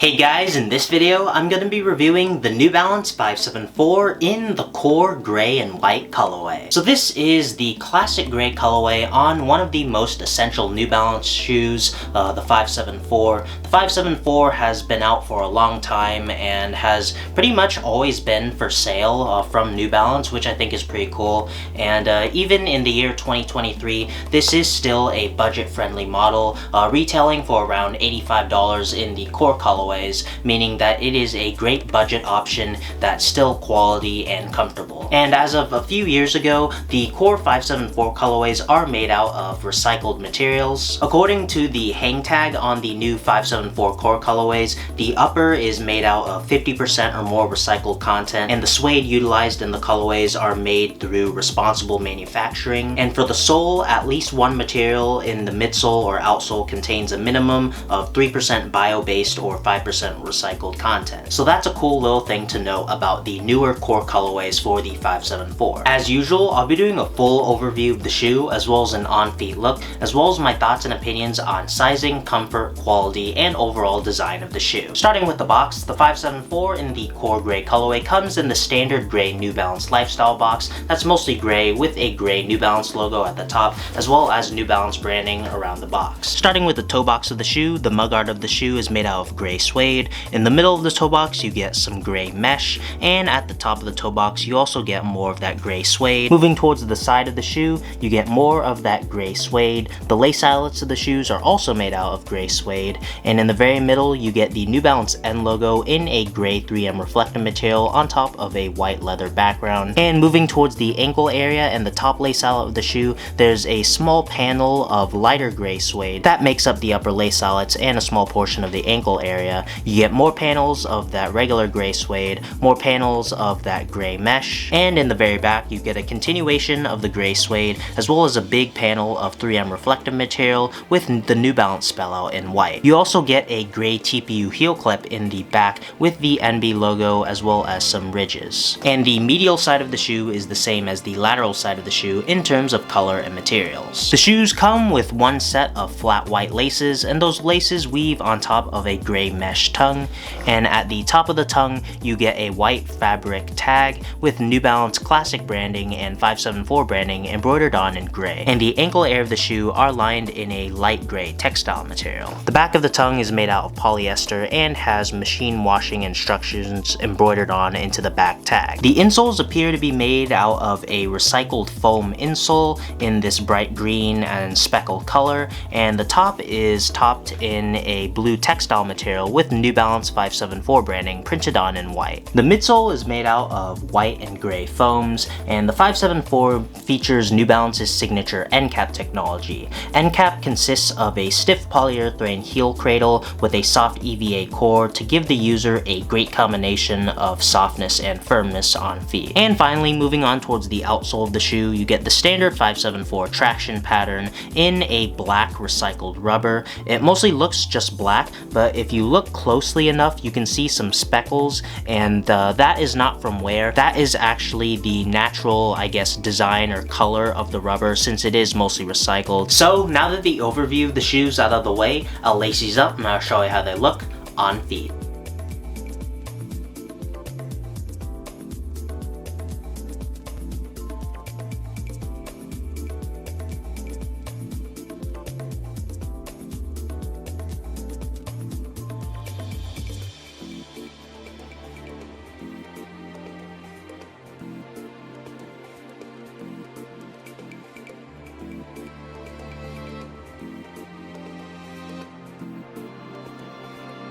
Hey guys, in this video, I'm going to be reviewing the New Balance 574 in the core gray and white colorway. So this is the classic gray colorway on one of the most essential New Balance shoes, the 574. The 574 has been out for a long time and has pretty much always been for sale from New Balance, which I think is pretty cool. And even in the year 2023, this is still a budget-friendly model, retailing for around $85 in the core colorway, meaning that it is a great budget option that's still quality and comfortable. And as of a few years ago, the core 574 colorways are made out of recycled materials. According to the hang tag on the new 574 core colorways, the upper is made out of 50% or more recycled content, and the suede utilized in the colorways are made through responsible manufacturing. And for the sole, at least one material in the midsole or outsole contains a minimum of 3% bio-based or 5% recycled content. So that's a cool little thing to know about the newer core colorways for the 574. As usual, I'll be doing a full overview of the shoe as well as an on-feet look, as well as my thoughts and opinions on sizing, comfort, quality, and overall design of the shoe. Starting with the box, the 574 in the core gray colorway comes in the standard gray New Balance lifestyle box that's mostly gray with a gray New Balance logo at the top, as well as New Balance branding around the box. Starting with the toe box of the shoe, the mugguard of the shoe is made out of gray suede. In the middle of the toe box, you get some gray mesh, and at the top of the toe box, you also get more of that gray suede. Moving towards the side of the shoe, you get more of that gray suede. The lace eyelets of the shoes are also made out of gray suede, and in the very middle, you get the New Balance N logo in a gray 3M reflective material on top of a white leather background. And moving towards the ankle area and the top lace eyelet of the shoe, there's a small panel of lighter gray suede that makes up the upper lace eyelets and a small portion of the ankle area. You get more panels of that regular gray suede, more panels of that gray mesh, and in the very back you get a continuation of the gray suede as well as a big panel of 3M reflective material with the New Balance spell out in white. You also get a gray TPU heel clip in the back with the NB logo as well as some ridges. And the medial side of the shoe is the same as the lateral side of the shoe in terms of color and materials. The shoes come with one set of flat white laces, and those laces weave on top of a gray mesh tongue, and at the top of the tongue you get a white fabric tag with New Balance classic branding and 574 branding embroidered on in gray, and the ankle area of the shoe are lined in a light gray textile material. The back of the tongue is made out of polyester and has machine washing instructions embroidered on into the back tag. The insoles appear to be made out of a recycled foam insole in this bright green and speckled color, and the top is topped in a blue textile material with New Balance 574 branding printed on in white. The midsole is made out of white and gray foams, and the 574 features New Balance's signature end cap technology. End cap consists of a stiff polyurethane heel cradle with a soft EVA core to give the user a great combination of softness and firmness on feet. And finally, moving on towards the outsole of the shoe, you get the standard 574 traction pattern in a black recycled rubber. It mostly looks just black, but if you look closely enough, you can see some speckles, and that is not from wear. That is actually the natural, I guess, design or color of the rubber, since it is mostly recycled. So now that the overview of the shoes out of the way, I'll lace these up and I'll show you how they look on feet.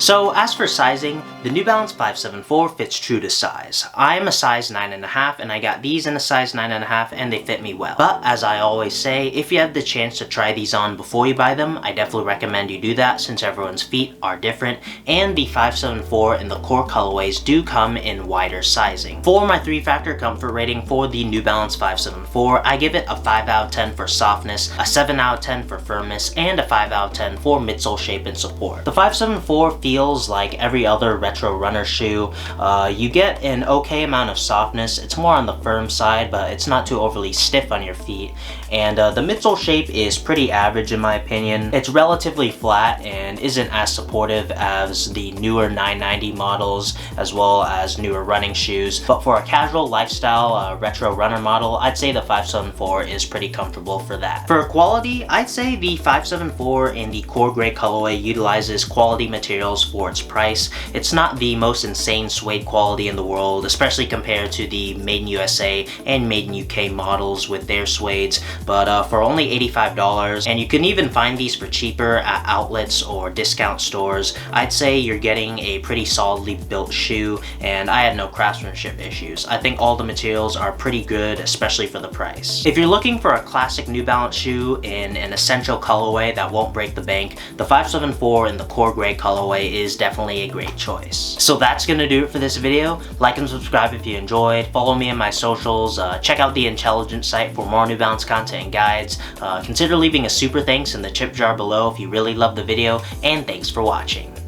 So as for sizing, the New Balance 574 fits true to size. I'm a size 9.5 and I got these in a size 9.5 and they fit me well. But as I always say, if you have the chance to try these on before you buy them, I definitely recommend you do that since everyone's feet are different, and the 574 and the core colorways do come in wider sizing. For my 3-factor comfort rating for the New Balance 574, I give it a 5 out of 10 for softness, a 7 out of 10 for firmness, and a 5 out of 10 for midsole shape and support. The 574 feels like every other retro runner shoe. You get an okay amount of softness. It's more on the firm side, but it's not too overly stiff on your feet. And the midsole shape is pretty average in my opinion. It's relatively flat and isn't as supportive as the newer 990 models as well as newer running shoes. But for a casual lifestyle retro runner model, I'd say the 574 is pretty comfortable for that. For quality, I'd say the 574 in the core gray colorway utilizes quality materials for its price. It's not the most insane suede quality in the world, especially compared to the Made in USA and Made in UK models with their suedes, but for only $85, and you can even find these for cheaper at outlets or discount stores, I'd say you're getting a pretty solidly built shoe, and I had no craftsmanship issues. I think all the materials are pretty good, especially for the price. If you're looking for a classic New Balance shoe in an essential colorway that won't break the bank, the 574 in the core gray colorway is definitely a great choice. So that's gonna do it for this video. Like and subscribe if you enjoyed. Follow me on my socials. Check out the Intelligence site for more New Balance content and guides. Consider leaving a super thanks in the tip jar below if you really loved the video, and thanks for watching.